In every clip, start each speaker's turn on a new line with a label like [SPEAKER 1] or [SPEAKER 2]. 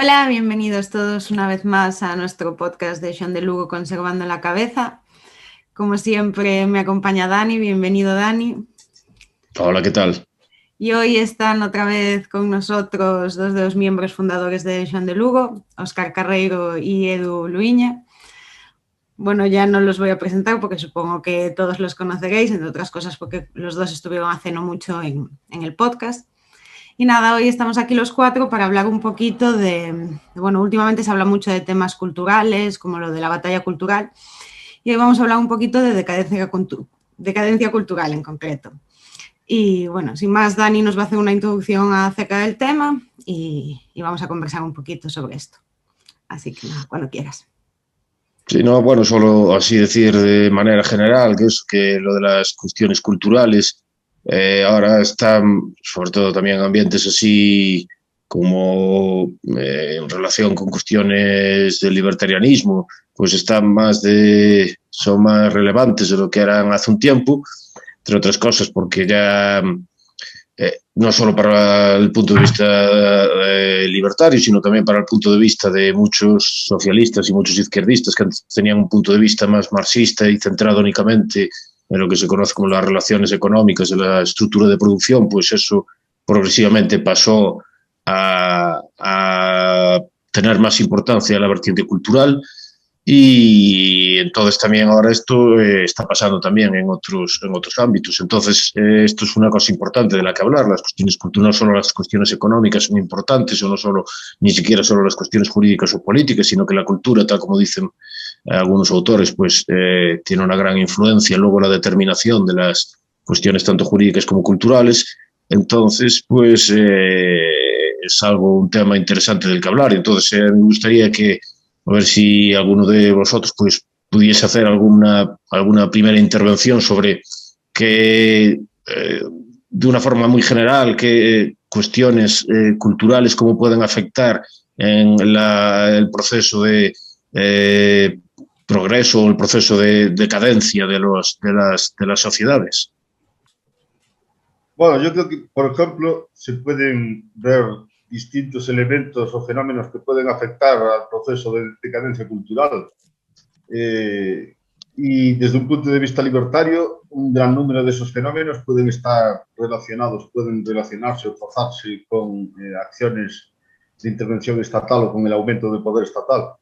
[SPEAKER 1] Hola, bienvenidos todos una vez más a nuestro podcast de Xoán de Lugo Conservando la Cabeza. Como siempre me acompaña Dani, bienvenido Dani.
[SPEAKER 2] Hola, ¿qué tal?
[SPEAKER 1] Y hoy están otra vez con nosotros dos de los miembros fundadores de Xoán de Lugo, Óscar Carreiro y Edu Luiña. Bueno, ya no los voy a presentar porque supongo que todos los conoceréis, entre otras cosas porque los dos estuvieron hace no mucho en el podcast. Y nada, hoy estamos aquí los cuatro para hablar un poquito bueno, últimamente se habla mucho de temas culturales, como lo de la batalla cultural, y hoy vamos a hablar un poquito de decadencia cultural en concreto. Y bueno, sin más, Dani nos va a hacer una introducción acerca del tema y vamos a conversar un poquito sobre esto. Así que nada, cuando quieras.
[SPEAKER 2] Sí, no, bueno, solo así decir de manera general que lo de las cuestiones culturales ahora están, sobre todo también en ambientes así como en relación con cuestiones del libertarianismo, pues son más relevantes de lo que eran hace un tiempo, entre otras cosas porque ya no solo para el punto de vista libertario, sino también para el punto de vista de muchos socialistas y muchos izquierdistas que antes tenían un punto de vista más marxista y centrado únicamente en lo que se conoce como las relaciones económicas de la estructura de producción, pues eso progresivamente pasó a tener más importancia la vertiente cultural. Y entonces también ahora esto está pasando también en otros ámbitos. Entonces esto es una cosa importante de la que hablar. Las cuestiones culturales, no solo las cuestiones económicas son importantes, o no solo, ni siquiera solo las cuestiones jurídicas o políticas, sino que la cultura, tal como dicen algunos autores, pues tiene una gran influencia luego en la determinación de las cuestiones tanto jurídicas como culturales. Entonces, pues es un tema interesante del que hablar. Entonces me gustaría a ver si alguno de vosotros pues, pudiese hacer alguna primera intervención sobre de una forma muy general, qué cuestiones culturales, cómo pueden afectar en el proceso de progreso o el proceso de decadencia de las sociedades.
[SPEAKER 3] Bueno, yo creo que, por ejemplo, se pueden ver distintos elementos o fenómenos que pueden afectar al proceso de decadencia cultural. Y desde un punto de vista libertario, un gran número de esos fenómenos pueden relacionarse o forzarse con acciones de intervención estatal o con el aumento del poder estatal.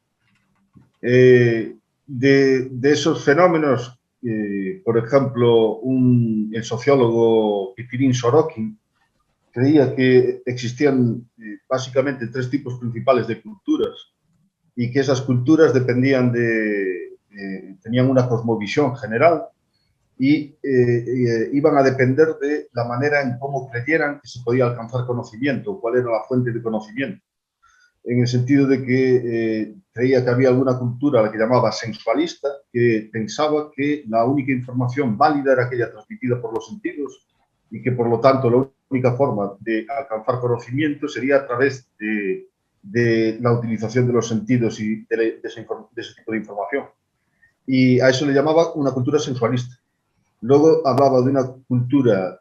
[SPEAKER 3] De esos fenómenos, por ejemplo, el sociólogo Pipirín Sorokin creía que existían básicamente tres tipos principales de culturas y que esas culturas tenían una cosmovisión general y iban a depender de la manera en cómo creyeran que se podía alcanzar conocimiento, cuál era la fuente de conocimiento. En el sentido de que creía que había alguna cultura, la que llamaba sensualista, que pensaba que la única información válida era aquella transmitida por los sentidos y que, por lo tanto, la única forma de alcanzar conocimiento sería a través de la utilización de los sentidos y de ese tipo de información. Y a eso le llamaba una cultura sensualista. Luego hablaba de una cultura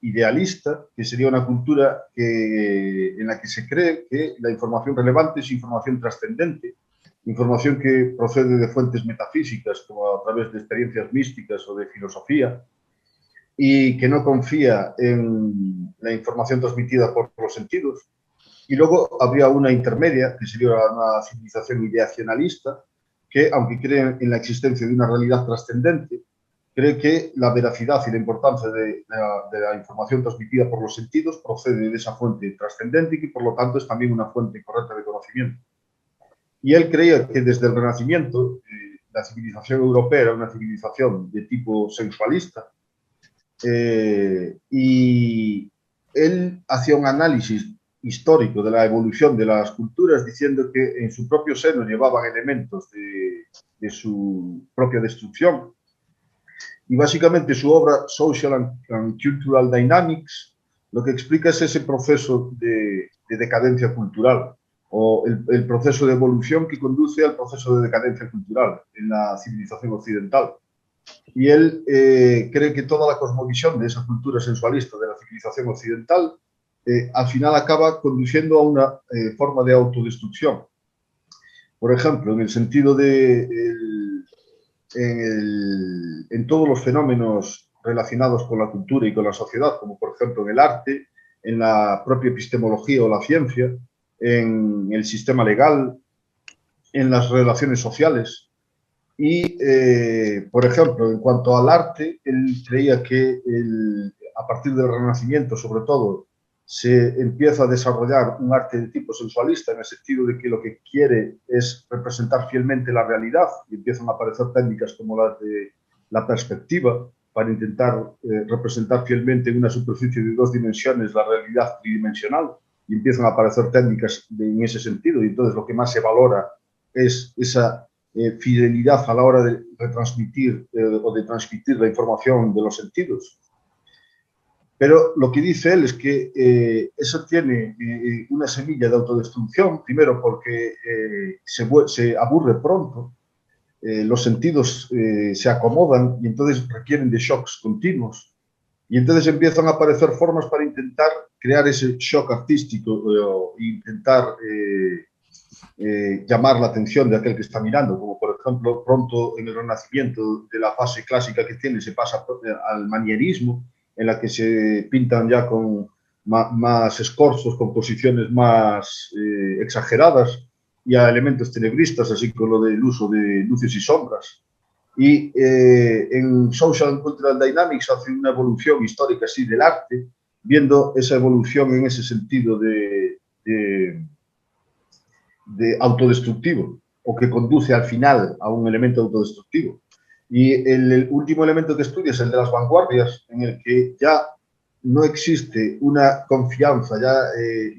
[SPEAKER 3] idealista, que sería una cultura en la que se cree que la información relevante es información trascendente, información que procede de fuentes metafísicas, como a través de experiencias místicas o de filosofía, y que no confía en la información transmitida por los sentidos. Y luego habría una intermedia, que sería una civilización ideacionalista, que, aunque cree en la existencia de una realidad trascendente, cree que la veracidad y la importancia de la información transmitida por los sentidos procede de esa fuente trascendente y que, por lo tanto, es también una fuente correcta de conocimiento. Y él creía que desde el Renacimiento la civilización europea era una civilización de tipo sensualista, y él hacía un análisis histórico de la evolución de las culturas, diciendo que en su propio seno llevaban elementos de su propia destrucción. Y básicamente su obra Social and Cultural Dynamics lo que explica es ese proceso de decadencia cultural o el proceso de evolución que conduce al proceso de decadencia cultural en la civilización occidental. Y él cree que toda la cosmovisión de esa cultura sensualista de la civilización occidental al final acaba conduciendo a una forma de autodestrucción. Por ejemplo, en el sentido de en todos los fenómenos relacionados con la cultura y con la sociedad, como por ejemplo en el arte, en la propia epistemología o la ciencia, en el sistema legal, en las relaciones sociales. Y, por ejemplo, en cuanto al arte, él creía que a partir del Renacimiento, sobre todo, se empieza a desarrollar un arte de tipo sensualista, en el sentido de que lo que quiere es representar fielmente la realidad, y empiezan a aparecer técnicas como la de la perspectiva, para intentar representar fielmente en una superficie de 2 dimensiones la realidad tridimensional, y empiezan a aparecer técnicas en ese sentido, y entonces lo que más se valora es esa fidelidad a la hora de retransmitir o de transmitir la información de los sentidos. Pero lo que dice él es que eso tiene una semilla de autodestrucción, primero porque se aburre pronto, los sentidos se acomodan y entonces requieren de shocks continuos. Y entonces empiezan a aparecer formas para intentar crear ese shock artístico e intentar llamar la atención de aquel que está mirando, como por ejemplo pronto en el Renacimiento, de la fase clásica que tiene, se pasa al manierismo, en la que se pintan ya con más escorzos, composiciones más exageradas, y a elementos tenebristas, así como lo del uso de luces y sombras. Y en Social and Cultural Dynamics hace una evolución histórica así del arte, viendo esa evolución en ese sentido de autodestructivo, o que conduce al final a un elemento autodestructivo. Y el último elemento que estudia es el de las vanguardias, en el que ya no existe una confianza, ya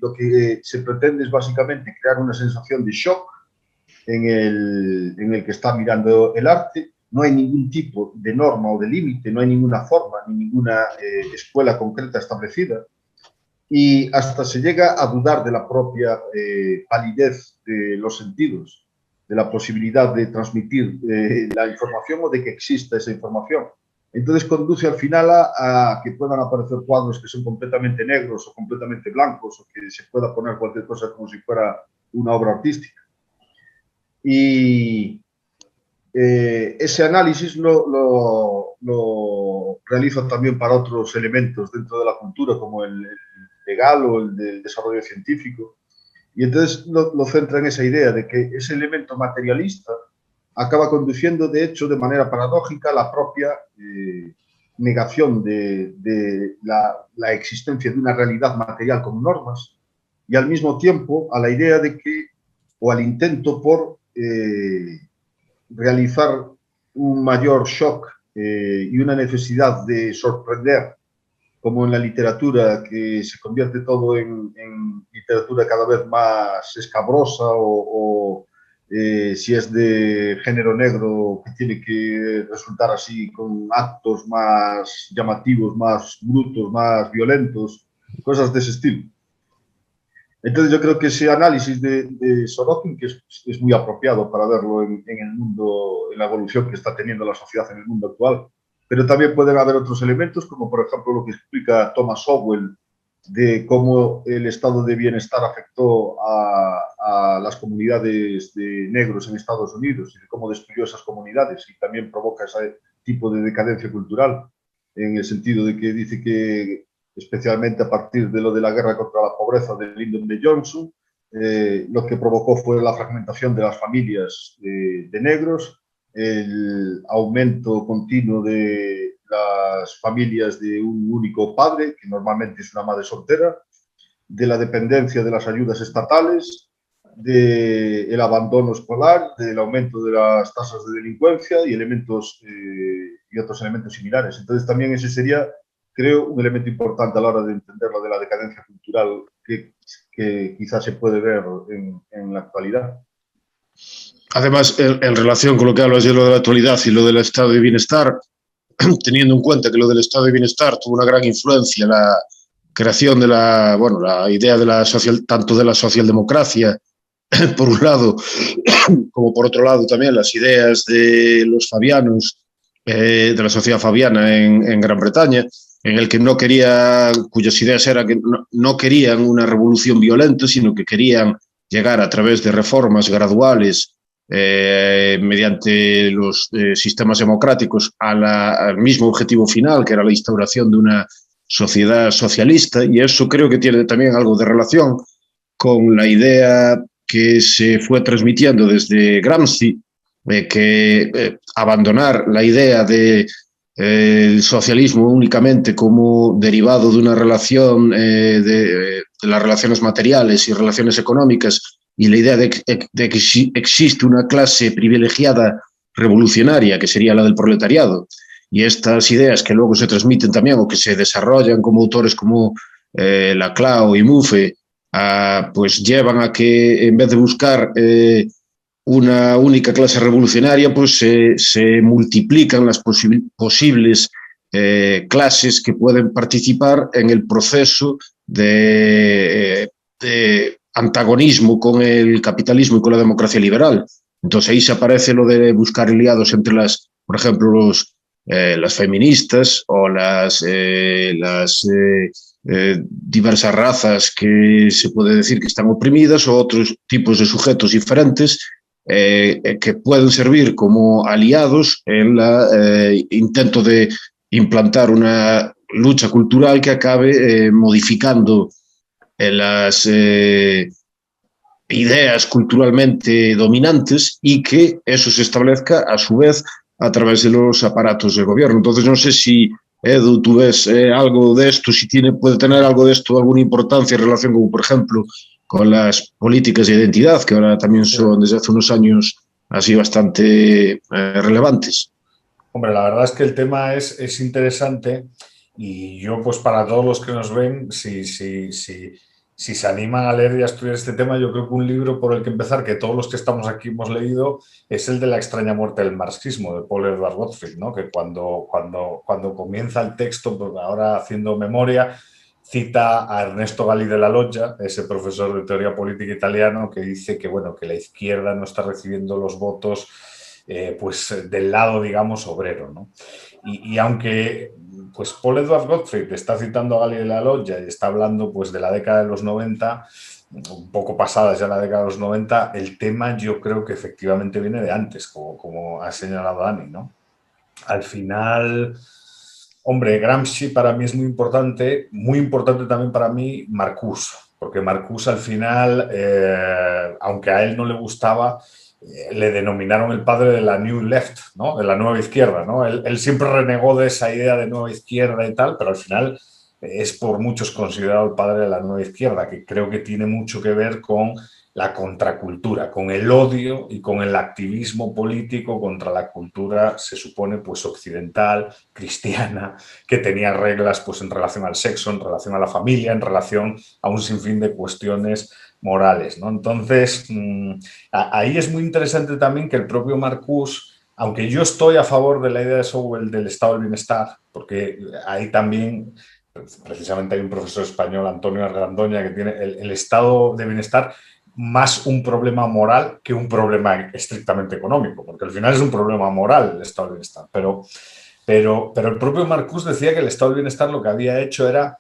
[SPEAKER 3] lo que se pretende es básicamente crear una sensación de shock en el que está mirando el arte. No hay ningún tipo de norma o de límite, no hay ninguna forma ni ninguna escuela concreta establecida, y hasta se llega a dudar de la propia validez de los sentidos, de la posibilidad de transmitir la información o de que exista esa información. Entonces conduce al final a que puedan aparecer cuadros que son completamente negros o completamente blancos, o que se pueda poner cualquier cosa como si fuera una obra artística. Y ese análisis lo realiza también para otros elementos dentro de la cultura, como el legal o el del desarrollo científico. Y entonces lo centra en esa idea de que ese elemento materialista acaba conduciendo, de hecho, de manera paradójica, a la propia negación de la existencia de una realidad material con normas, y al mismo tiempo a la idea de que, o al intento por realizar un mayor shock y una necesidad de sorprender, como en la literatura, que se convierte todo en literatura cada vez más escabrosa, o si es de género negro, que tiene que resultar así, con actos más llamativos, más brutos, más violentos, cosas de ese estilo. Entonces yo creo que ese análisis de Sorokin, que es muy apropiado para verlo en el mundo, en la evolución que está teniendo la sociedad en el mundo actual. Pero también pueden haber otros elementos, como por ejemplo lo que explica Thomas Sowell, de cómo el estado de bienestar afectó a las comunidades de negros en Estados Unidos, y de cómo destruyó esas comunidades, y también provoca ese tipo de decadencia cultural, en el sentido de que dice que, especialmente a partir de lo de la guerra contra la pobreza de Lyndon B. Johnson, lo que provocó fue la fragmentación de las familias de negros, el aumento continuo de las familias de un único padre, que normalmente es una madre soltera, de la dependencia de las ayudas estatales, del abandono escolar, del aumento de las tasas de delincuencia y otros elementos similares. Entonces también ese sería, creo, un elemento importante a la hora de entender lo de la decadencia cultural que quizás se puede ver en la actualidad.
[SPEAKER 2] Además, en relación con lo que hablas de lo de la actualidad y lo del estado de bienestar, teniendo en cuenta que lo del estado de bienestar tuvo una gran influencia en la creación de la idea de tanto de la socialdemocracia, por un lado, como por otro lado también las ideas de los fabianos, de la sociedad fabiana en Gran Bretaña, en el que no querían, cuyas ideas eran que no querían una revolución violenta, sino que querían llegar a través de reformas graduales mediante los sistemas democráticos al mismo objetivo final, que era la instauración de una sociedad socialista, y eso creo que tiene también algo de relación con la idea que se fue transmitiendo desde Gramsci, que abandonar la idea de el socialismo únicamente como derivado de una relación de las relaciones materiales y relaciones económicas, y la idea de que existe una clase privilegiada revolucionaria, que sería la del proletariado, y estas ideas que luego se transmiten también o que se desarrollan como autores como Laclau y Mouffe, pues llevan a que en vez de buscar una única clase revolucionaria, pues se multiplican las posibles clases que pueden participar en el proceso de antagonismo con el capitalismo y con la democracia liberal. Entonces ahí se aparece lo de buscar aliados entre por ejemplo, las feministas o las diversas razas que se puede decir que están oprimidas, o otros tipos de sujetos diferentes que pueden servir como aliados en el intento de implantar una lucha cultural que acabe modificando las ideas culturalmente dominantes, y que eso se establezca a su vez a través de los aparatos de gobierno. Entonces no sé si, Edu, tú ves algo de esto, si puede tener algo de esto alguna importancia en relación con, por ejemplo, con las políticas de identidad, que ahora también son desde hace unos años así bastante relevantes.
[SPEAKER 4] Hombre, la verdad es que el tema es interesante, y yo, pues para todos los que nos ven, si se animan a leer y a estudiar este tema, yo creo que un libro por el que empezar, que todos los que estamos aquí hemos leído, es el de La extraña muerte del marxismo, de Paul Edward Gottfried, ¿no? Que cuando comienza el texto, pues ahora haciendo memoria, cita a Ernesto Galli de la Loggia, ese profesor de teoría política italiano, que dice que, bueno, que la izquierda no está recibiendo los votos pues del lado, digamos, obrero, ¿no? Y aunque pues Paul Edward Gottfried está citando a Galli de la Loggia y está hablando pues de la década de los 90, un poco pasadas ya la década de los 90, el tema yo creo que efectivamente viene de antes, como ha señalado Dani, ¿no? Al final, hombre, Gramsci para mí es muy importante también para mí Marcuse, porque Marcuse al final, aunque a él no le gustaba, le denominaron el padre de la New Left, ¿no? De la nueva izquierda, ¿no? Él siempre renegó de esa idea de nueva izquierda y tal, pero al final es por muchos considerado el padre de la nueva izquierda, que creo que tiene mucho que ver con la contracultura, con el odio y con el activismo político contra la cultura, se supone, pues occidental, cristiana, que tenía reglas pues en relación al sexo, en relación a la familia, en relación a un sinfín de cuestiones morales, ¿no? Entonces, ahí es muy interesante también que el propio Marcuse, aunque yo estoy a favor de la idea de Sowell del estado del bienestar, porque ahí también, precisamente hay un profesor español, Antonio Argandoña, que tiene el estado de bienestar más un problema moral que un problema estrictamente económico, porque al final es un problema moral el estado del bienestar. Pero el propio Marcuse decía que el estado del bienestar lo que había hecho era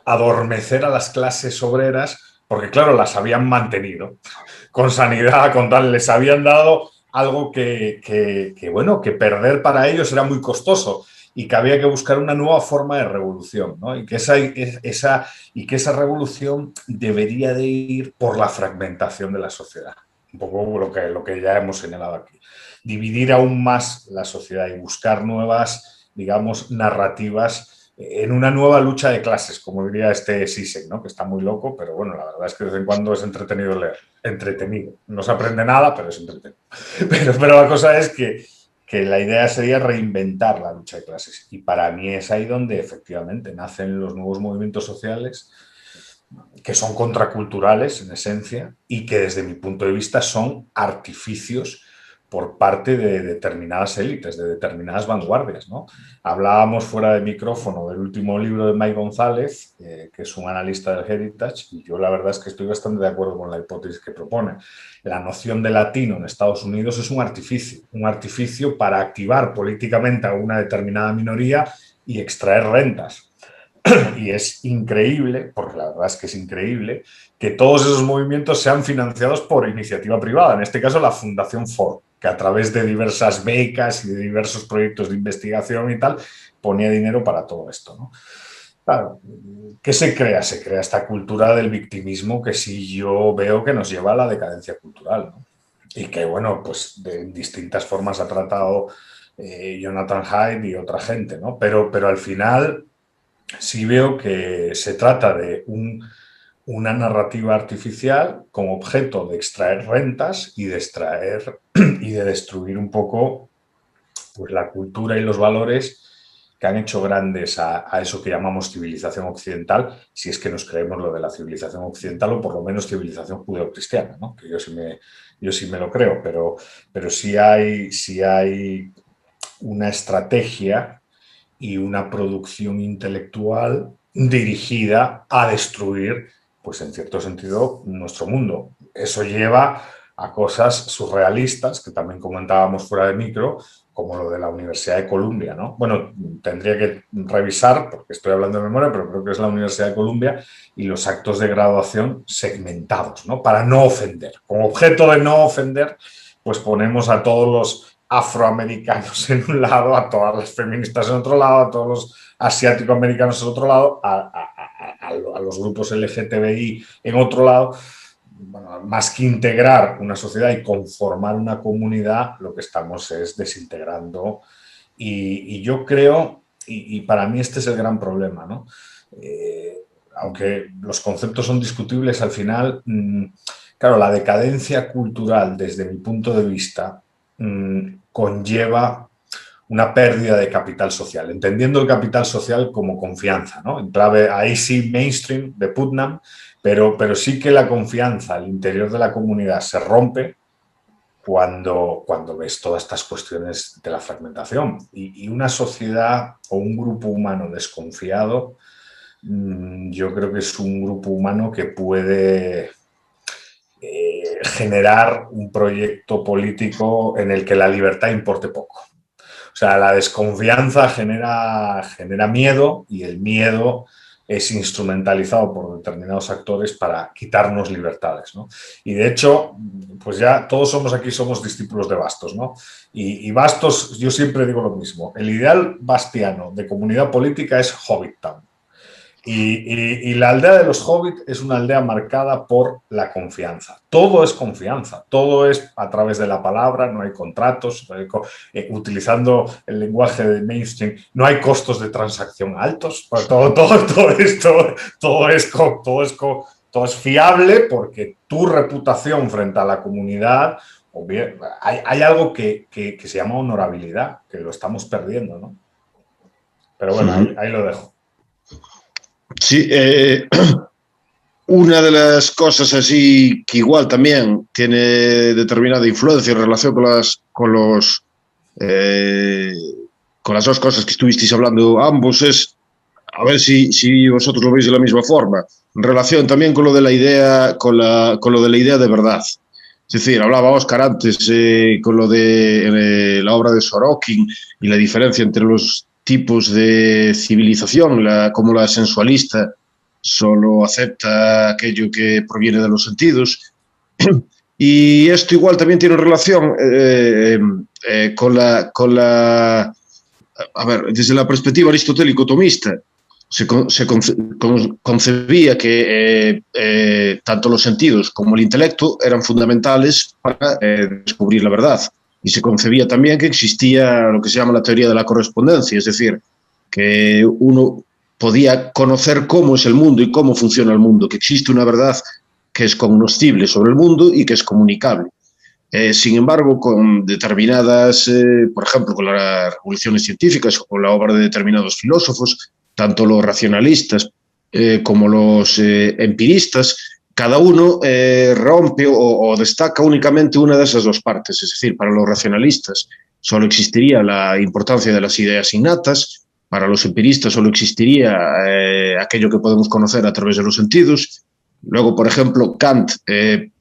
[SPEAKER 4] adormecer a las clases obreras, porque claro, las habían mantenido con sanidad, con tal, les habían dado algo que perder para ellos era muy costoso y que había que buscar una nueva forma de revolución, ¿no? Y que esa revolución debería de ir por la fragmentación de la sociedad. Un poco lo que ya hemos señalado aquí. Dividir aún más la sociedad y buscar nuevas, digamos, narrativas en una nueva lucha de clases, como diría Zizek, ¿no? Que está muy loco, pero bueno, la verdad es que de vez en cuando es entretenido leer. Entretenido. No se aprende nada, pero es entretenido. Pero la cosa es que la idea sería reinventar la lucha de clases. Y para mí es ahí donde efectivamente nacen los nuevos movimientos sociales, que son contraculturales en esencia y que desde mi punto de vista son artificios por parte de determinadas élites, de determinadas vanguardias, ¿no? Hablábamos fuera de micrófono del último libro de Mike González, que es un analista del Heritage, y yo la verdad es que estoy bastante de acuerdo con la hipótesis que propone. La noción de latino en Estados Unidos es un artificio para activar políticamente a una determinada minoría y extraer rentas. y es increíble, porque la verdad es que es increíble, que todos esos movimientos sean financiados por iniciativa privada, en este caso la Fundación Ford, que a través de diversas becas y de diversos proyectos de investigación y tal, ponía dinero para todo esto, ¿no? Claro, ¿qué se crea? Se crea esta cultura del victimismo que sí yo veo que nos lleva a la decadencia cultural, ¿no? Y que, bueno, pues de distintas formas ha tratado Jonathan Haidt y otra gente, ¿no? Pero al final sí veo que se trata de una narrativa artificial con objeto de extraer rentas y de extraer y de destruir un poco pues, la cultura y los valores que han hecho grandes a eso que llamamos civilización occidental, si es que nos creemos lo de la civilización occidental o por lo menos civilización judeocristiana, ¿no? Que yo sí me lo creo, pero sí hay una estrategia y una producción intelectual dirigida a destruir, pues en cierto sentido, nuestro mundo. Eso lleva a cosas surrealistas, que también comentábamos fuera de micro, como lo de la Universidad de Columbia, ¿no? Bueno, tendría que revisar, porque estoy hablando de memoria, pero creo que es la Universidad de Columbia, y los actos de graduación segmentados, ¿no? Para no ofender. Con objeto de no ofender, pues ponemos a todos los afroamericanos en un lado, a todas las feministas en otro lado, a todos los asiático-americanos en otro lado, a los grupos LGTBI en otro lado. Bueno, más que integrar una sociedad y conformar una comunidad, lo que estamos es desintegrando. Y yo creo, y para mí este es el gran problema, ¿no? Aunque los conceptos son discutibles, al final, claro, la decadencia cultural, desde mi punto de vista, conlleva una pérdida de capital social, entendiendo el capital social como confianza, ¿no? En clave, ahí sí, mainstream de Putnam, pero sí que la confianza al interior de la comunidad se rompe cuando ves todas estas cuestiones de la fragmentación. Y una sociedad o un grupo humano desconfiado, yo creo que es un grupo humano que puede generar un proyecto político en el que la libertad importe poco. O sea, la desconfianza genera miedo y el miedo es instrumentalizado por determinados actores para quitarnos libertades, ¿no? Y de hecho, pues ya todos somos discípulos de Bastos, ¿no? Y Bastos, yo siempre digo lo mismo, el ideal bastiano de comunidad política es Hobbit Town. Y la aldea de los hobbits es una aldea marcada por la confianza. Todo es confianza, todo es a través de la palabra, no hay contratos, utilizando el lenguaje de mainstream, no hay costos de transacción altos. Pues todo es fiable porque tu reputación frente a la comunidad, o bien, hay algo que se llama honorabilidad, que lo estamos perdiendo, ¿no? Pero bueno, ahí lo dejo.
[SPEAKER 2] Sí, una de las cosas así que igual también tiene determinada influencia en relación con las dos cosas que estuvisteis hablando ambos es, a ver si vosotros lo veis de la misma forma, en relación también con lo de la idea, con lo de la idea de verdad. Es decir, hablaba Óscar antes con lo de la obra de Sorokin y la diferencia entre los tipos de civilización, como la sensualista solo acepta aquello que proviene de los sentidos. Y esto igual también tiene relación a ver, desde la perspectiva aristotélico-tomista, se concebía que tanto los sentidos como el intelecto eran fundamentales para descubrir la verdad. Y se concebía también que existía lo que se llama la teoría de la correspondencia, es decir, que uno podía conocer cómo es el mundo y cómo funciona el mundo, que existe una verdad que es cognoscible sobre el mundo y que es comunicable. Sin embargo, con determinadas, por ejemplo, con las revoluciones científicas o con la obra de determinados filósofos, tanto los racionalistas como los empiristas, cada uno rompe o destaca únicamente una de esas dos partes. Es decir, para los racionalistas solo existiría la importancia de las ideas innatas, para los empiristas solo existiría aquello que podemos conocer a través de los sentidos. Luego, por ejemplo, Kant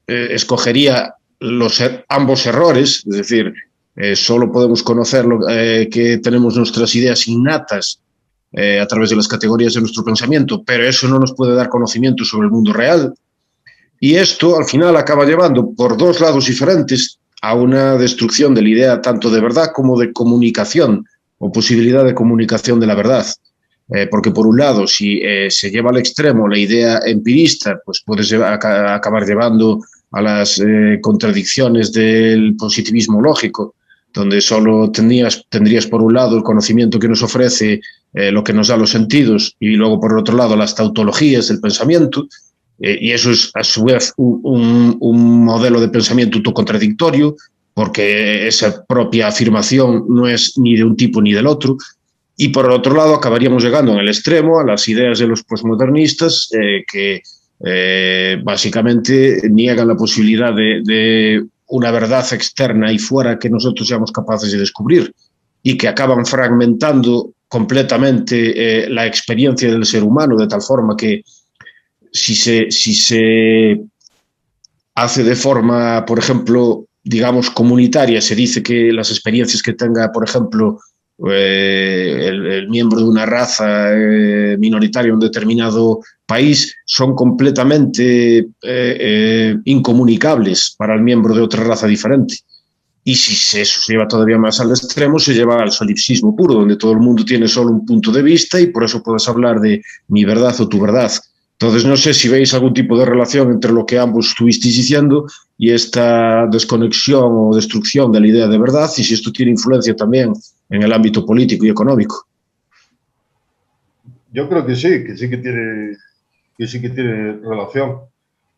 [SPEAKER 2] escogería ambos errores, es decir, solo podemos conocer que tenemos nuestras ideas innatas a través de las categorías de nuestro pensamiento, pero eso no nos puede dar conocimiento sobre el mundo real. Y esto al final acaba llevando por dos lados diferentes a una destrucción de la idea tanto de verdad como de comunicación o posibilidad de comunicación de la verdad. Porque por un lado, si se lleva al extremo la idea empirista, pues puedes acabar llevando a las contradicciones del positivismo lógico, donde solo tendrías por un lado el conocimiento que nos ofrece lo que nos da los sentidos y luego por otro lado las tautologías del pensamiento, y eso es a su vez un modelo de pensamiento autocontradictorio, porque esa propia afirmación no es ni de un tipo ni del otro. Y por otro lado acabaríamos llegando en el extremo a las ideas de los postmodernistas que básicamente niegan la posibilidad de una verdad externa y fuera que nosotros seamos capaces de descubrir, y que acaban fragmentando completamente la experiencia del ser humano, de tal forma que si se hace de forma, por ejemplo, digamos, comunitaria, se dice que las experiencias que tenga, por ejemplo, el miembro de una raza minoritaria en un determinado país son completamente incomunicables para el miembro de otra raza diferente. Y si eso se lleva todavía más al extremo, se lleva al solipsismo puro, donde todo el mundo tiene solo un punto de vista y por eso puedes hablar de mi verdad o tu verdad. Entonces, no sé si veis algún tipo de relación entre lo que ambos estuvisteis diciendo y esta desconexión o destrucción de la idea de verdad, y si esto tiene influencia también en el ámbito político y económico.
[SPEAKER 3] Yo creo que sí que tiene relación.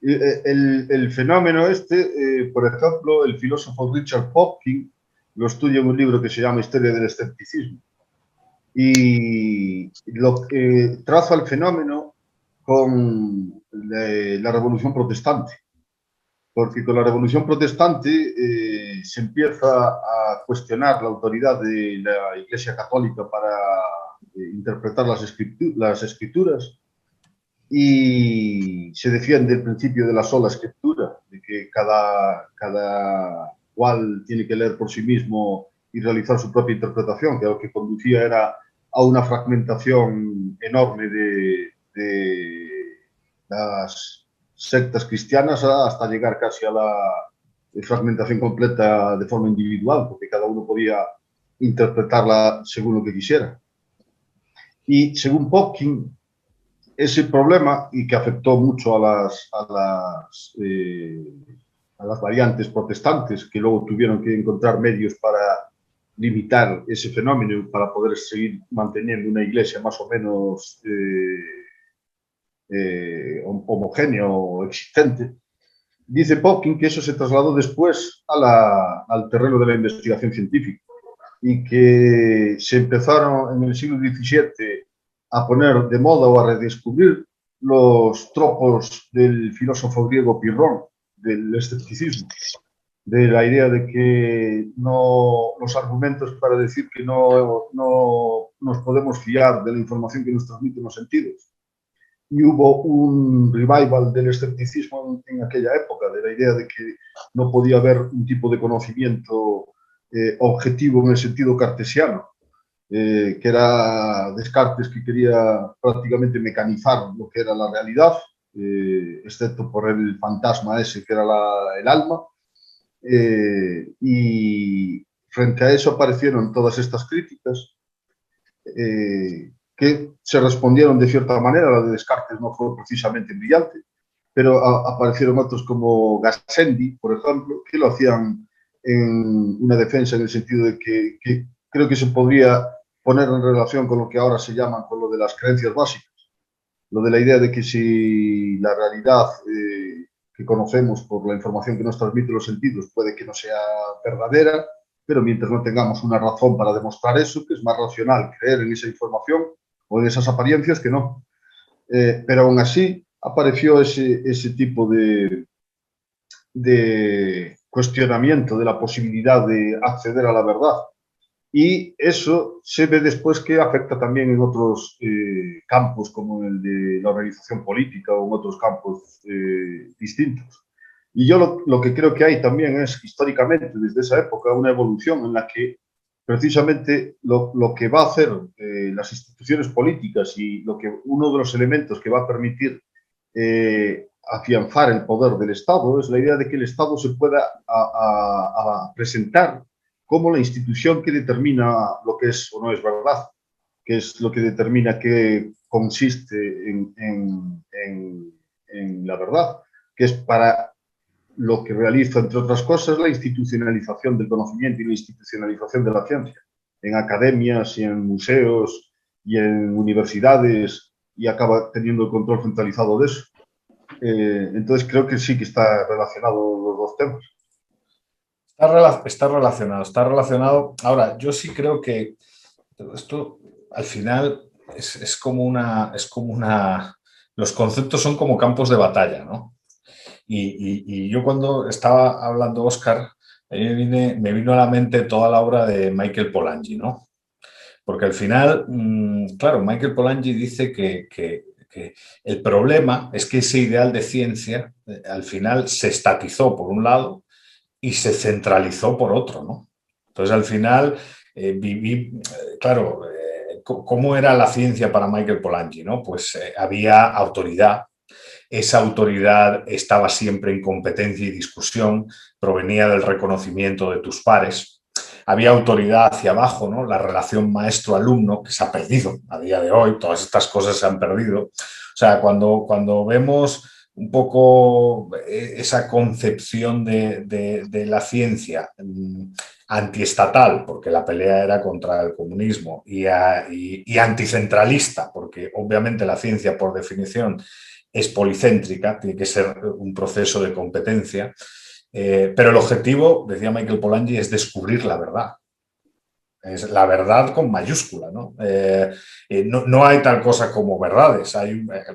[SPEAKER 3] El fenómeno por ejemplo, el filósofo Richard Popkin lo estudia en un libro que se llama Historia del Escepticismo, y lo que traza el fenómeno con la Revolución Protestante, porque con la Revolución Protestante se empieza a cuestionar la autoridad de la Iglesia Católica para interpretar las escrituras, y se defiende el principio de la sola escritura, de que cada cual tiene que leer por sí mismo y realizar su propia interpretación, que lo que conducía era a una fragmentación enorme de las sectas cristianas hasta llegar casi a la fragmentación completa de forma individual, porque cada uno podía interpretarla según lo que quisiera. Y según Popkin, ese problema, y que afectó mucho a las variantes protestantes, que luego tuvieron que encontrar medios para limitar ese fenómeno para poder seguir manteniendo una iglesia más o menos homogénea o existente. Dice Popkin que eso se trasladó después al terreno de la investigación científica, y que se empezaron en el siglo XVII a poner de moda o a redescubrir los tropos del filósofo griego Pirrón, del escepticismo, de la idea de que los argumentos para decir que no nos podemos fiar de la información que nos transmiten los sentidos. Y hubo un revival del escepticismo en aquella época, de la idea de que no podía haber un tipo de conocimiento objetivo en el sentido cartesiano, que era Descartes, que quería prácticamente mecanizar lo que era la realidad, excepto por el fantasma ese que era el alma, y frente a eso aparecieron todas estas críticas que se respondieron de cierta manera. La de Descartes no fue precisamente brillante, pero aparecieron otros como Gassendi, por ejemplo, que lo hacían en una defensa en el sentido de que creo que se podría poner en relación con lo que ahora se llaman con lo de las creencias básicas, lo de la idea de que si la realidad que conocemos por la información que nos transmiten los sentidos puede que no sea verdadera, pero mientras no tengamos una razón para demostrar eso, que es más racional creer en esa información o en esas apariencias que no. Pero aún así apareció ese tipo de cuestionamiento de la posibilidad de acceder a la verdad. Y eso se ve después que afecta también en otros campos, como el de la organización política, o en otros campos distintos. Y yo lo que creo que hay también es, históricamente, desde esa época, una evolución en la que precisamente lo que va a hacer las instituciones políticas y uno de los elementos que va a permitir afianzar el poder del Estado es la idea de que el Estado se pueda a presentar como la institución que determina lo que es o no es verdad, que es lo que determina qué consiste en la verdad, que es para lo que realiza, entre otras cosas, la institucionalización del conocimiento y la institucionalización de la ciencia, en academias y en museos y en universidades, y acaba teniendo el control centralizado de eso. Entonces creo que sí que está relacionado los dos temas.
[SPEAKER 4] Está relacionado. Ahora, yo sí creo que esto al final es como una... Los conceptos son como campos de batalla, ¿no? Y yo cuando estaba hablando Óscar, me vino a la mente toda la obra de Michael Polanyi, ¿no? Porque al final, claro, Michael Polanyi dice que el problema es que ese ideal de ciencia al final se estatizó por un lado y se centralizó por otro, ¿no? Entonces, al final, claro, ¿cómo era la ciencia para Michael Polanyi, ¿no? Pues había autoridad. Esa autoridad estaba siempre en competencia y discusión, provenía del reconocimiento de tus pares. Había autoridad hacia abajo, ¿no? La relación maestro-alumno, que se ha perdido a día de hoy, todas estas cosas se han perdido. O sea, cuando vemos un poco esa concepción de la ciencia antiestatal, porque la pelea era contra el comunismo, y anticentralista, porque obviamente la ciencia, por definición, es policéntrica, tiene que ser un proceso de competencia, pero el objetivo, decía Michael Polanyi, es descubrir la verdad. Es la verdad con mayúscula, ¿no? No hay tal cosa como verdades.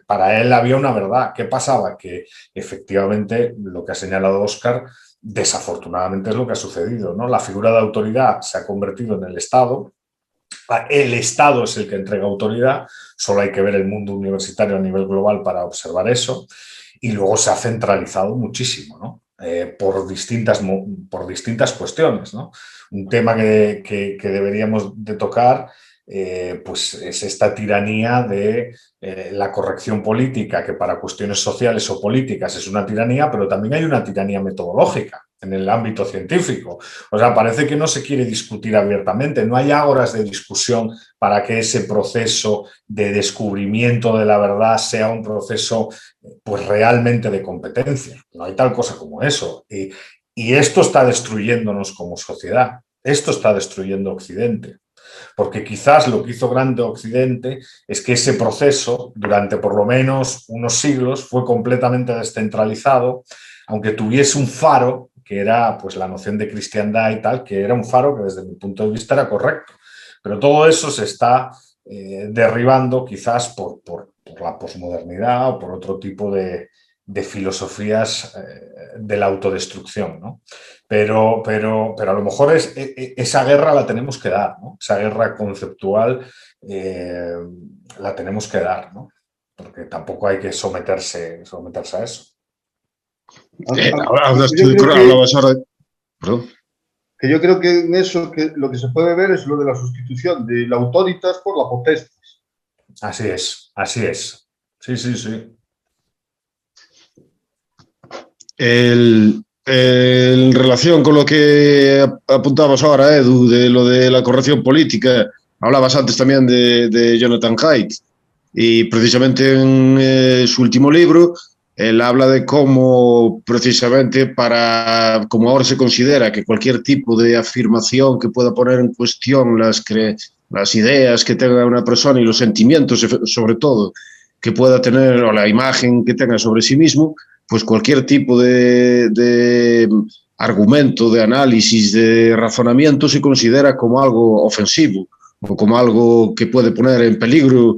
[SPEAKER 4] Para él había una verdad. ¿Qué pasaba? Que efectivamente lo que ha señalado Óscar, desafortunadamente es lo que ha sucedido, ¿no? La figura de autoridad se ha convertido en el Estado. El Estado es el que entrega autoridad, solo hay que ver el mundo universitario a nivel global para observar eso, y luego se ha centralizado muchísimo, ¿no? Por distintas cuestiones, ¿no? Un tema que deberíamos de tocar pues es esta tiranía de la corrección política, que para cuestiones sociales o políticas es una tiranía, pero también hay una tiranía metodológica en el ámbito científico. O sea, parece que no se quiere discutir abiertamente, no hay ágoras de discusión para que ese proceso de descubrimiento de la verdad sea un proceso pues realmente de competencia. No hay tal cosa como eso. Y esto está destruyéndonos como sociedad. Esto está destruyendo Occidente. Porque quizás lo que hizo grande Occidente es que ese proceso, durante por lo menos unos siglos, fue completamente descentralizado, aunque tuviese un faro, que era pues la noción de cristiandad y tal, que era un faro que desde mi punto de vista era correcto. Pero todo eso se está derribando quizás por la posmodernidad o por otro tipo de filosofías de la autodestrucción, ¿no? Pero a lo mejor esa guerra la tenemos que dar, ¿no? Esa guerra conceptual la tenemos que dar, ¿no? Porque tampoco hay que someterse a eso.
[SPEAKER 2] Hablabas ahora... Perdón.
[SPEAKER 3] Que yo creo que en eso lo que se puede ver es lo de la sustitución de la autoritas por la potestas.
[SPEAKER 4] Así es. Sí.
[SPEAKER 2] En relación con lo que apuntabas ahora, Edu, de lo de la corrección política, hablabas antes también de Jonathan Haidt, y precisamente en su último libro él habla de cómo precisamente como ahora se considera que cualquier tipo de afirmación que pueda poner en cuestión las ideas que tenga una persona y los sentimientos sobre todo que pueda tener, o la imagen que tenga sobre sí mismo, pues cualquier tipo de argumento, de análisis, de razonamiento se considera como algo ofensivo o como algo que puede poner en peligro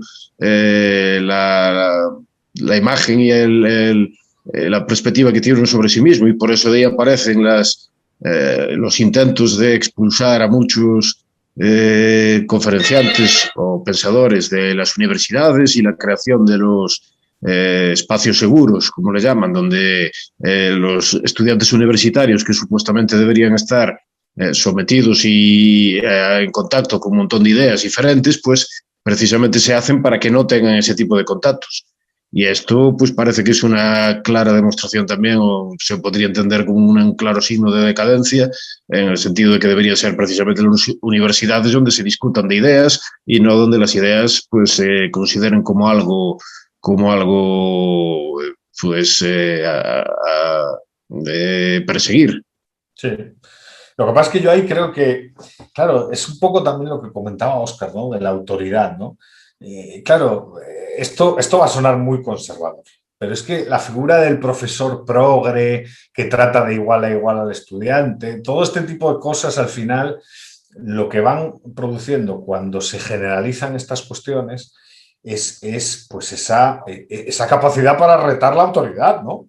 [SPEAKER 2] la imagen y la perspectiva que tiene uno sobre sí mismo, y por eso de ahí aparecen los intentos de expulsar a muchos conferenciantes o pensadores de las universidades y la creación de los espacios seguros, como le llaman, donde los estudiantes universitarios que supuestamente deberían estar sometidos y en contacto con un montón de ideas diferentes, pues precisamente se hacen para que no tengan ese tipo de contactos. Y esto pues parece que es una clara demostración también, o se podría entender como un claro signo de decadencia, en el sentido de que deberían ser precisamente las universidades donde se discutan de ideas y no donde las ideas pues se consideren como algo pues de perseguir.
[SPEAKER 4] Sí. Lo que pasa es que yo ahí creo que, claro, es un poco también lo que comentaba Óscar, ¿no? De la autoridad, ¿no? Claro, esto va a sonar muy conservador, pero es que la figura del profesor progre que trata de igual a igual al estudiante, todo este tipo de cosas al final lo que van produciendo cuando se generalizan estas cuestiones es pues esa capacidad para retar la autoridad, ¿no?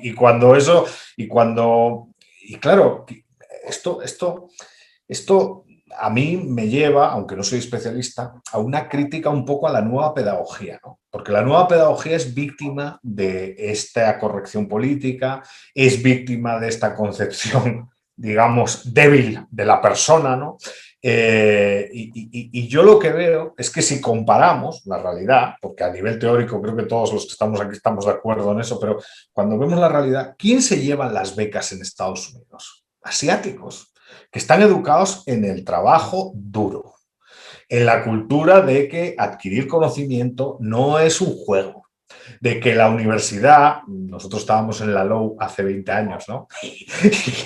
[SPEAKER 4] Y cuando eso, y claro, esto a mí me lleva, aunque no soy especialista, a una crítica un poco a la nueva pedagogía, ¿no? Porque la nueva pedagogía es víctima de esta corrección política, es víctima de esta concepción, digamos, débil de la persona, ¿no? Y yo lo que veo es que si comparamos la realidad, porque a nivel teórico creo que todos los que estamos aquí estamos de acuerdo en eso, pero cuando vemos la realidad, ¿quién se lleva las becas en Estados Unidos? Asiáticos, que están educados en el trabajo duro, en la cultura de que adquirir conocimiento no es un juego, de que la universidad, nosotros estábamos en la LOU hace 20 años, ¿no?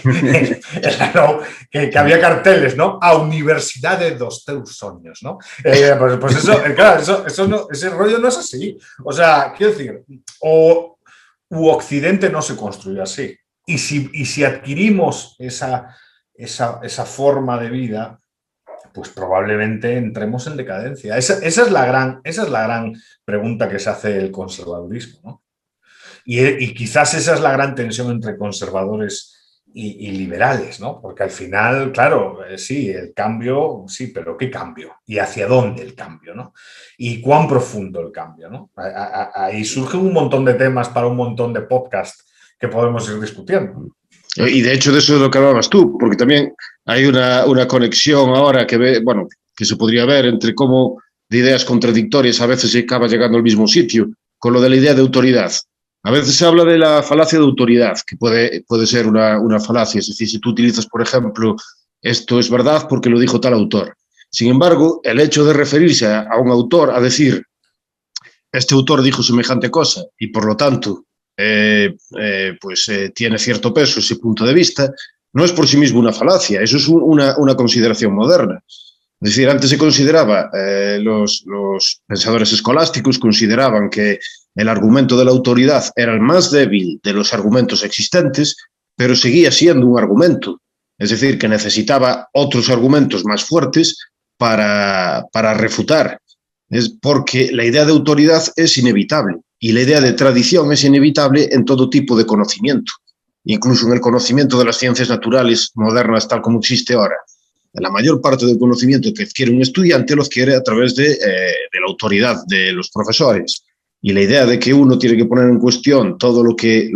[SPEAKER 4] En la LOU, que había carteles, ¿no? A universidades dos teus soños, ¿no? Pues eso, claro, eso no, ese rollo no es así. O sea, quiero decir, Occidente no se construye así. Y si adquirimos esa forma de vida, pues probablemente entremos en decadencia. Esa es la gran pregunta que se hace el conservadurismo, ¿no? Y quizás esa es la gran tensión entre conservadores y liberales, ¿no? Porque al final, claro, sí, el cambio, sí, pero ¿qué cambio? ¿Y hacia dónde el cambio, no? ¿Y cuán profundo el cambio, no? Ahí surgen un montón de temas para un montón de podcasts que podemos ir discutiendo.
[SPEAKER 2] Y de hecho de eso es lo que hablabas tú, porque también hay una conexión ahora que se podría ver entre cómo de ideas contradictorias a veces se acaba llegando al mismo sitio, con lo de la idea de autoridad. A veces se habla de la falacia de autoridad, que puede ser una falacia, es decir, si tú utilizas, por ejemplo, esto es verdad porque lo dijo tal autor. Sin embargo, el hecho de referirse a un autor, a decir, este autor dijo semejante cosa y por lo tanto tiene cierto peso ese punto de vista, no es por sí mismo una falacia, eso es una consideración moderna. Es decir, antes se consideraba, los pensadores escolásticos consideraban que el argumento de la autoridad era el más débil de los argumentos existentes, pero seguía siendo un argumento. Es decir, que necesitaba otros argumentos más fuertes para refutar. Es porque la idea de autoridad es inevitable y la idea de tradición es inevitable en todo tipo de conocimiento, incluso en el conocimiento de las ciencias naturales modernas tal como existe ahora. La mayor parte del conocimiento que adquiere un estudiante lo adquiere a través de la autoridad de los profesores. Y la idea de que uno tiene que poner en cuestión todo lo que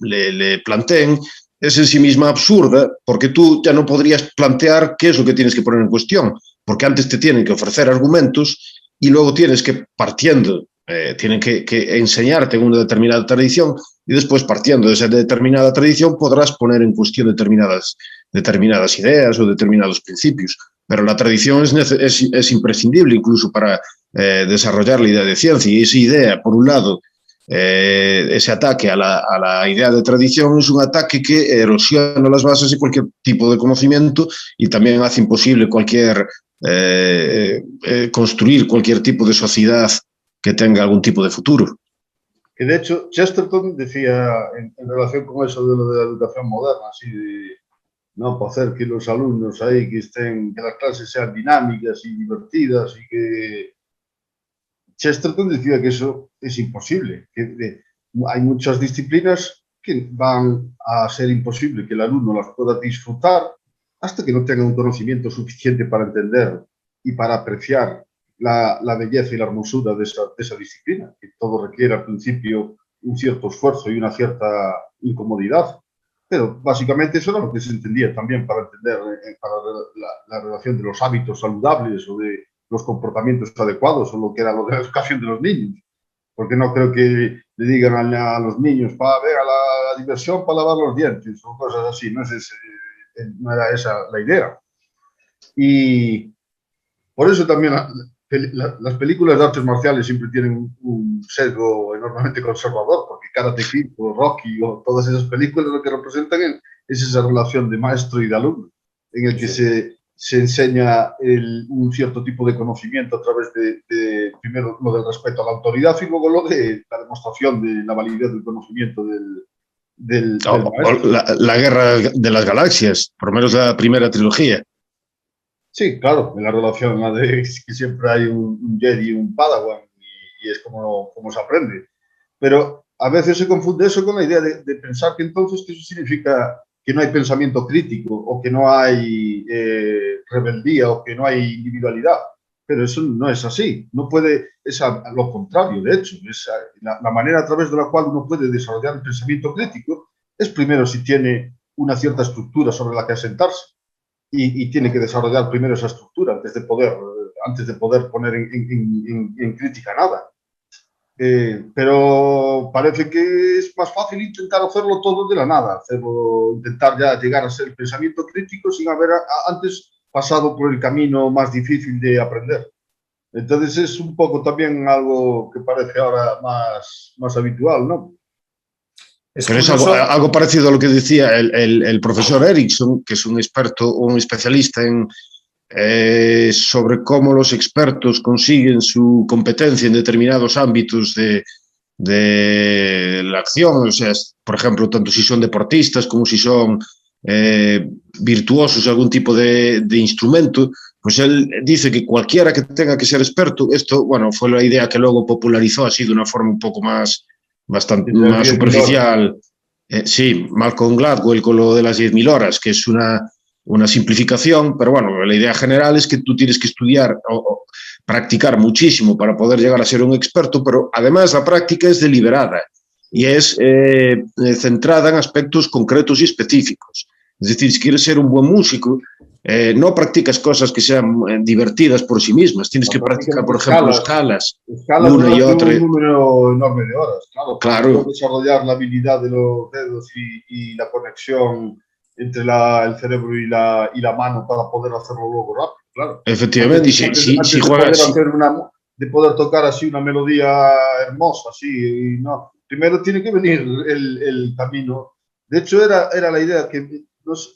[SPEAKER 2] le planteen es en sí misma absurda, porque tú ya no podrías plantear qué es lo que tienes que poner en cuestión, porque antes te tienen que ofrecer argumentos y luego tienes que, tienen que enseñarte en una determinada tradición y después, partiendo de esa determinada tradición, podrás poner en cuestión determinadas ideas o determinados principios. Pero la tradición es imprescindible incluso para desarrollar la idea de ciencia. Y esa idea, por un lado, ese ataque a la idea de tradición es un ataque que erosiona las bases de cualquier tipo de conocimiento y también hace imposible construir cualquier tipo de sociedad que tenga algún tipo de futuro.
[SPEAKER 3] Que de hecho Chesterton decía en relación con eso de lo de la educación moderna, así de, no, para hacer que los alumnos ahí que las clases sean dinámicas y divertidas, y que Chesterton decía que eso es imposible, que hay muchas disciplinas que van a ser imposible que el alumno las pueda disfrutar hasta que no tenga un conocimiento suficiente para entender y para apreciar la belleza y la hermosura de esa disciplina, que todo requiere al principio un cierto esfuerzo y una cierta incomodidad, Pero básicamente eso era lo que se entendía también para entender para la relación de los hábitos saludables o de los comportamientos adecuados o lo que era lo de la educación de los niños. Porque no creo que le digan a los niños, para ver a la diversión para lavar los dientes o cosas así, no era esa la idea. Y por eso también las películas de artes marciales siempre tienen un sesgo enormemente conservador, porque Karate Kid o Rocky o todas esas películas lo que representan es esa relación de maestro y de alumno, en el que se enseña un cierto tipo de conocimiento a través de primero lo del respeto a la autoridad y luego lo de la demostración de la validez del conocimiento del maestro.
[SPEAKER 2] La Guerra de las Galaxias, por lo menos la primera trilogía.
[SPEAKER 3] Sí, claro, en la relación la de que siempre hay un Jedi y un Padawan y es como se aprende. Pero a veces se confunde eso con la idea de pensar que entonces que eso significa que no hay pensamiento crítico o que no hay rebeldía o que no hay individualidad. Pero eso no es así. No puede, es lo contrario, de hecho. La manera a través de la cual uno puede desarrollar el pensamiento crítico es primero si tiene una cierta estructura sobre la que asentarse. Y tiene que desarrollar primero esa estructura antes de poder poner en crítica nada. Pero parece que es más fácil intentar hacerlo todo de la nada, intentar ya llegar a ser el pensamiento crítico sin haber antes pasado por el camino más difícil de aprender. Entonces es un poco también algo que parece ahora más habitual, ¿no?
[SPEAKER 2] Pero es algo parecido a lo que decía el profesor Erickson, que es un experto o un especialista sobre cómo los expertos consiguen su competencia en determinados ámbitos de la acción. O sea, por ejemplo, tanto si son deportistas como si son virtuosos de algún tipo de instrumento, pues él dice que cualquiera que tenga que ser experto, esto, bueno, fue la idea que luego popularizó así de una forma un poco más superficial. Sí, Malcolm Gladwell con lo de las 10.000 horas, que es una simplificación, pero bueno, la idea general es que tú tienes que estudiar o practicar muchísimo para poder llegar a ser un experto, pero además la práctica es deliberada y es centrada en aspectos concretos y específicos. Es decir, si quieres ser un buen músico, no practicas cosas que sean divertidas por sí mismas. Tienes que practicar, por ejemplo, escalas una y otra.
[SPEAKER 3] Un número enorme de horas,
[SPEAKER 2] claro.
[SPEAKER 3] Para desarrollar la habilidad de los dedos y la conexión entre el cerebro y la mano para poder hacerlo luego rápido, claro.
[SPEAKER 2] Efectivamente, si juegas...
[SPEAKER 3] De poder tocar así una melodía hermosa, así, no. Primero tiene que venir el camino. De hecho, era la idea que...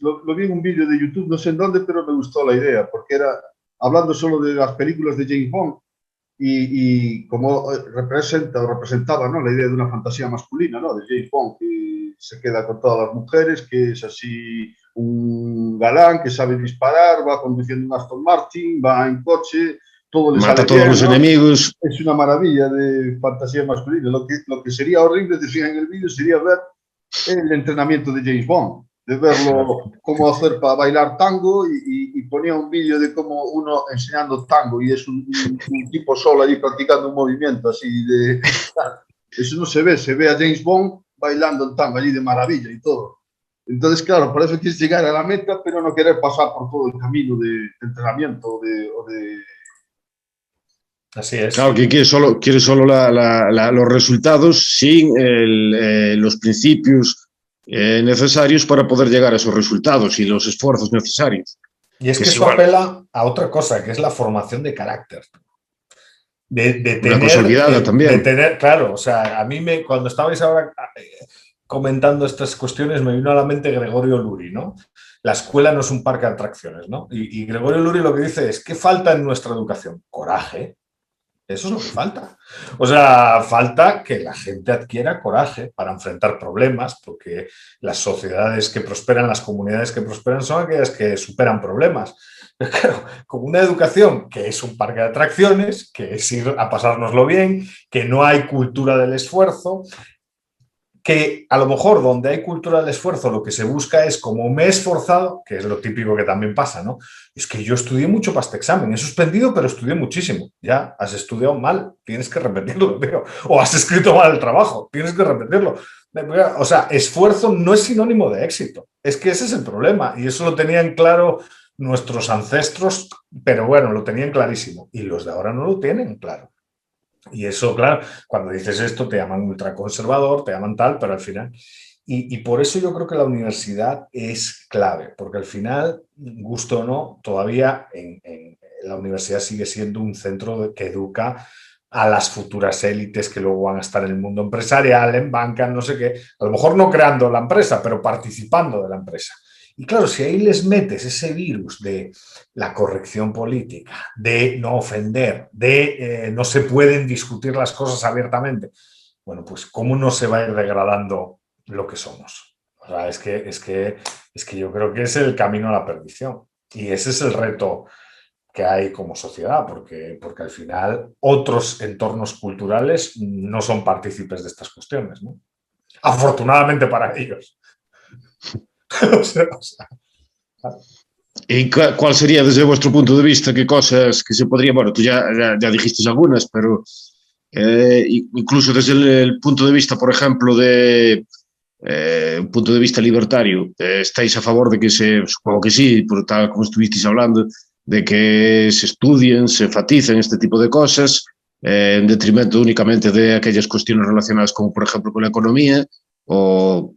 [SPEAKER 3] Lo vi en un vídeo de YouTube, no sé en dónde, pero me gustó la idea, porque era hablando solo de las películas de James Bond y cómo representaba, ¿no?, la idea de una fantasía masculina, ¿no?, de James Bond, que se queda con todas las mujeres, que es así un galán, que sabe disparar, va conduciendo un Aston Martin, va en coche, todo le
[SPEAKER 2] mata
[SPEAKER 3] sale
[SPEAKER 2] a todos
[SPEAKER 3] bien,
[SPEAKER 2] los
[SPEAKER 3] ¿no?
[SPEAKER 2] enemigos.
[SPEAKER 3] Es una maravilla de fantasía masculina. Lo que sería horrible, decía en el vídeo, sería ver el entrenamiento de James Bond, de verlo cómo hacer para bailar tango y ponía un vídeo de cómo uno enseñando tango y es un tipo solo allí practicando un movimiento así de... Eso no se ve a James Bond bailando el tango allí de maravilla y todo. Entonces, claro, por eso quieres llegar a la meta, pero no querer pasar por todo el camino de entrenamiento o de...
[SPEAKER 4] Así es.
[SPEAKER 2] Claro, que quiere solo los resultados sin los principios necesarios para poder llegar a esos resultados y los esfuerzos necesarios.
[SPEAKER 4] Y es que eso apela a otra cosa, que es la formación de carácter.
[SPEAKER 2] Una cosa olvidada también.
[SPEAKER 4] Claro, o sea, a mí cuando estabais ahora comentando estas cuestiones me vino a la mente Gregorio Luri, ¿no? La escuela no es un parque de atracciones, ¿no? Y Gregorio Luri lo que dice es, ¿qué falta en nuestra educación? Coraje. Eso es lo que falta. O sea, falta que la gente adquiera coraje para enfrentar problemas, porque las sociedades que prosperan, las comunidades que prosperan son aquellas que superan problemas. Pero claro, con una educación que es un parque de atracciones, que es ir a pasárnoslo bien, que no hay cultura del esfuerzo, que a lo mejor donde hay cultura del esfuerzo lo que se busca es como me he esforzado, que es lo típico que también pasa, ¿no? Es que yo estudié mucho para este examen, he suspendido pero estudié muchísimo. Ya, has estudiado mal, tienes que repetirlo, tío. O has escrito mal el trabajo, tienes que repetirlo. O sea, esfuerzo no es sinónimo de éxito. Es que ese es el problema. Y eso lo tenían claro nuestros ancestros, pero bueno, lo tenían clarísimo. Y los de ahora no lo tienen claro. Y eso, claro, cuando dices esto te llaman ultraconservador, te llaman tal, pero al final... Y por eso yo creo que la universidad es clave, porque al final, gusto o no, todavía en la universidad sigue siendo un centro que educa a las futuras élites que luego van a estar en el mundo empresarial, en banca, no sé qué, a lo mejor no creando la empresa, pero participando de la empresa. Y claro, si ahí les metes ese virus de la corrección política, de no ofender, de no se pueden discutir las cosas abiertamente, bueno, pues cómo no se va a ir degradando lo que somos. O sea, es que yo creo que es el camino a la perdición. Y ese es el reto que hay como sociedad, porque al final otros entornos culturales no son partícipes de estas cuestiones, ¿no? Afortunadamente para ellos. o sea,
[SPEAKER 2] ¿Y cuál sería desde vuestro punto de vista qué cosas que se podría, bueno, tú ya dijiste algunas, pero incluso desde el punto de vista, por ejemplo, de un punto de vista libertario, ¿estáis a favor de que supongo que sí, por tal como estuvisteis hablando, de que se estudien, se enfaticen este tipo de cosas, en detrimento únicamente de aquellas cuestiones relacionadas como, por ejemplo, con la economía, o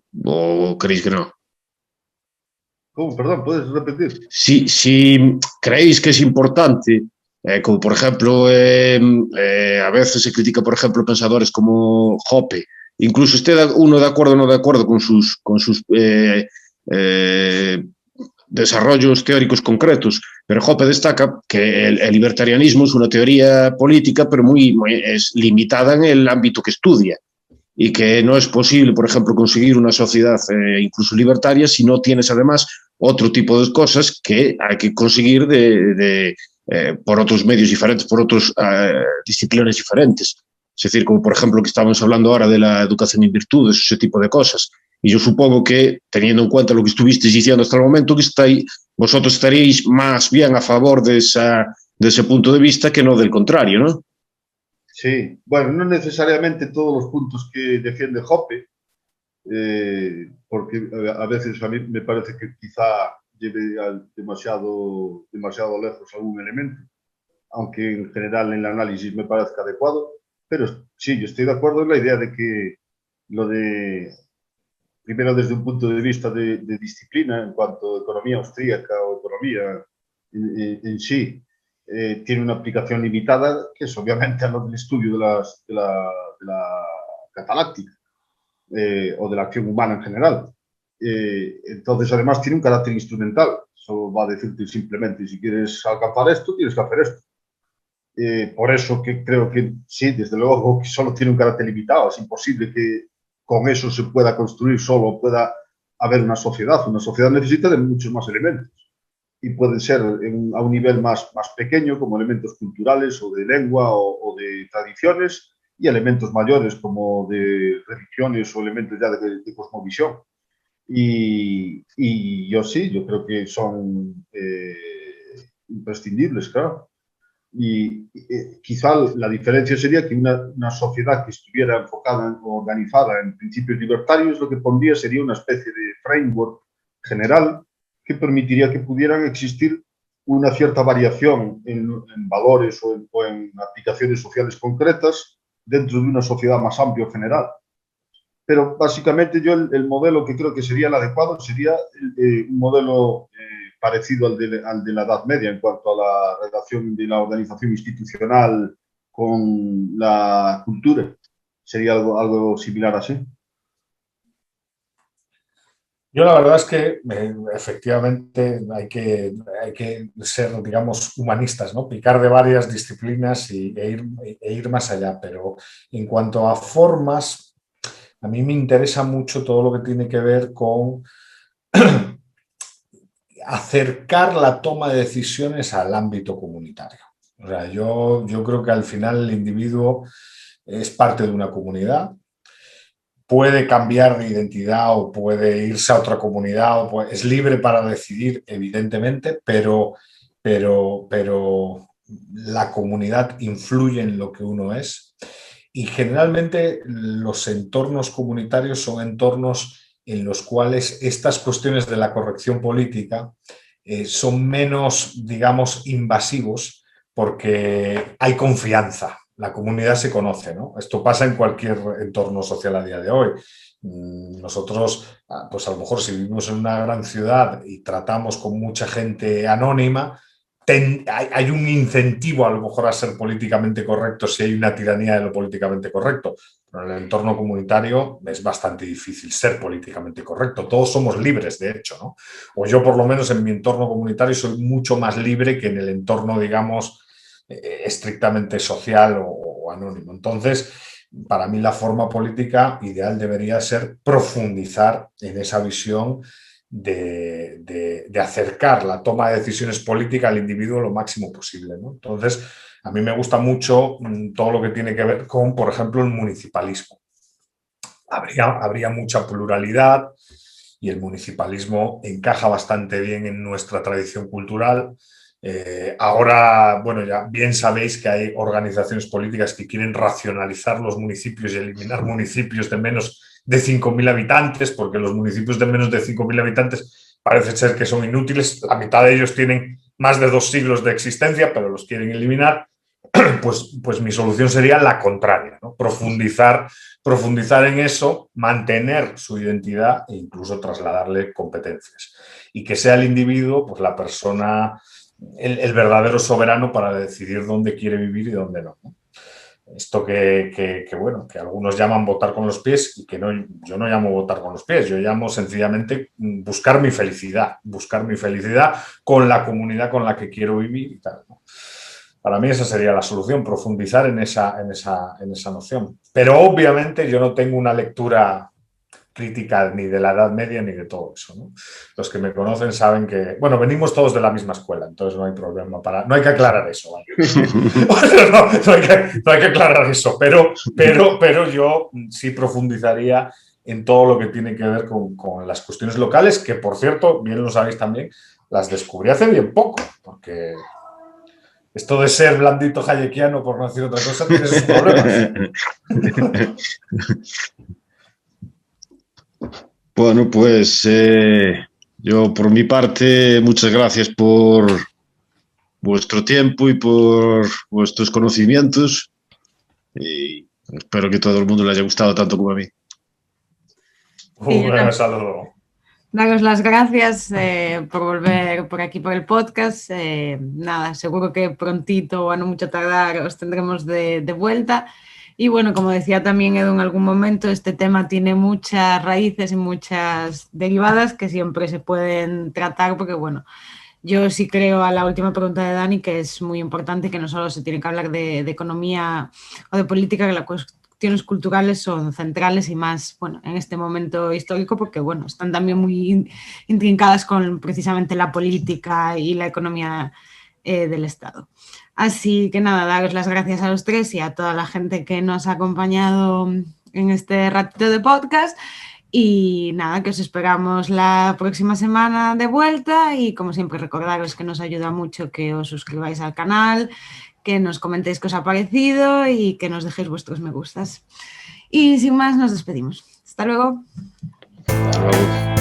[SPEAKER 2] creéis que no?
[SPEAKER 3] ¿Cómo? Perdón, ¿puedes repetir?
[SPEAKER 2] Si creéis que es importante, como por ejemplo, a veces se critica, por ejemplo, pensadores como Hoppe, incluso esté uno de acuerdo o no de acuerdo con sus desarrollos teóricos concretos, pero Hoppe destaca que el libertarianismo es una teoría política, pero es limitada en el ámbito que estudia, y que no es posible, por ejemplo, conseguir una sociedad incluso libertaria si no tienes además otro tipo de cosas que hay que conseguir por otros medios diferentes, por otras disciplinas diferentes. Es decir, como por ejemplo que estábamos hablando ahora de la educación en virtudes, ese tipo de cosas. Y yo supongo que, teniendo en cuenta lo que estuvisteis diciendo hasta el momento, que vosotros estaríais más bien a favor de ese punto de vista que no del contrario, ¿no?
[SPEAKER 3] Sí, bueno, no necesariamente todos los puntos que defiende Hoppe, porque a veces a mí me parece que quizá lleve demasiado lejos algún elemento, aunque en general en el análisis me parezca adecuado, pero sí, yo estoy de acuerdo en la idea de que primero desde un punto de vista de disciplina, en cuanto a economía austríaca o economía en sí, tiene una aplicación limitada, que es obviamente a lo del estudio de la cataláctica o de la acción humana en general. Entonces, además, tiene un carácter instrumental. Solo va a decirte simplemente, si quieres alcanzar esto, tienes que hacer esto. Por eso que creo que sí, desde luego que solo tiene un carácter limitado. Es imposible que con eso se pueda construir solo, pueda haber una sociedad. Una sociedad necesita de muchos más elementos y pueden ser a un nivel más pequeño, como elementos culturales o de lengua o de tradiciones, y elementos mayores como de religiones o elementos ya de cosmovisión. Y yo creo que son imprescindibles, claro. Y quizá la diferencia sería que una sociedad que estuviera enfocada o organizada en principios libertarios, lo que pondría sería una especie de framework general que permitiría que pudieran existir una cierta variación en valores o en aplicaciones sociales concretas dentro de una sociedad más amplia o general. Pero básicamente yo el modelo que creo que sería el adecuado sería un modelo parecido al de la Edad Media en cuanto a la relación de la organización institucional con la cultura. Sería algo similar así.
[SPEAKER 4] yo la verdad es que efectivamente hay que ser, digamos, humanistas, ¿no? Picar de varias disciplinas e ir más allá. Pero en cuanto a formas, a mí me interesa mucho todo lo que tiene que ver con acercar la toma de decisiones al ámbito comunitario. O sea, yo creo que al final el individuo es parte de una comunidad, puede cambiar de identidad o puede irse a otra comunidad, es libre para decidir, evidentemente, pero la comunidad influye en lo que uno es. Y generalmente los entornos comunitarios son entornos en los cuales estas cuestiones de la corrección política son menos, digamos, invasivos porque hay confianza, la comunidad se conoce, ¿no? Esto pasa en cualquier entorno social a día de hoy. Nosotros, pues a lo mejor si vivimos en una gran ciudad y tratamos con mucha gente anónima, hay un incentivo a lo mejor a ser políticamente correcto si hay una tiranía de lo políticamente correcto. Pero en el entorno comunitario es bastante difícil ser políticamente correcto. Todos somos libres, de hecho, ¿no? O yo, por lo menos, en mi entorno comunitario soy mucho más libre que en el entorno, digamos, estrictamente social o anónimo. Entonces, para mí la forma política ideal debería ser profundizar en esa visión de acercar la toma de decisiones políticas al individuo lo máximo posible, ¿no? Entonces, a mí me gusta mucho todo lo que tiene que ver con, por ejemplo, el municipalismo. Habría mucha pluralidad y el municipalismo encaja bastante bien en nuestra tradición cultural. Ahora, bueno, ya bien sabéis que hay organizaciones políticas que quieren racionalizar los municipios y eliminar municipios de menos de 5.000 habitantes, porque los municipios de menos de 5.000 habitantes parece ser que son inútiles. La mitad de ellos tienen más de 2 siglos de existencia, pero los quieren eliminar. Pues mi solución sería la contraria, ¿no? Profundizar en eso, mantener su identidad e incluso trasladarle competencias. Y que sea el individuo, pues la persona, el verdadero soberano para decidir dónde quiere vivir y dónde no. Esto bueno, que algunos llaman votar con los pies y que no, yo no llamo votar con los pies, yo llamo sencillamente buscar mi felicidad con la comunidad con la que quiero vivir y tal, ¿no? Para mí esa sería la solución, profundizar en esa noción. Pero obviamente yo no tengo una lectura crítica ni de la Edad Media ni de todo eso, ¿no? Los que me conocen saben que, bueno, venimos todos de la misma escuela, entonces no hay problema no hay que aclarar eso, ¿vale? no hay que aclarar eso, pero yo sí profundizaría en todo lo que tiene que ver con las cuestiones locales, que por cierto, bien lo sabéis también, las descubrí hace bien poco, porque esto de ser blandito hayekiano, por no decir otra cosa, tiene sus problemas.
[SPEAKER 2] Bueno, pues yo por mi parte, muchas gracias por vuestro tiempo y por vuestros conocimientos y espero que todo el mundo le haya gustado tanto como a mí.
[SPEAKER 4] Un saludo.
[SPEAKER 1] Daros las gracias por volver por aquí por el podcast. Nada, seguro que prontito, a no mucho tardar, os tendremos de vuelta. Y bueno, como decía también Edu en algún momento, este tema tiene muchas raíces y muchas derivadas que siempre se pueden tratar porque, bueno, yo sí creo a la última pregunta de Dani que es muy importante, que no solo se tiene que hablar de economía o de política, que las cuestiones culturales son centrales y más, bueno, en este momento histórico porque, bueno, están también muy intrincadas con precisamente la política y la economía del Estado. Así que nada, daros las gracias a los tres y a toda la gente que nos ha acompañado en este ratito de podcast. Y nada, que os esperamos la próxima semana de vuelta y como siempre recordaros que nos ayuda mucho que os suscribáis al canal, que nos comentéis qué os ha parecido y que nos dejéis vuestros me gustas. Y sin más, nos despedimos. Hasta luego.
[SPEAKER 2] Hasta luego.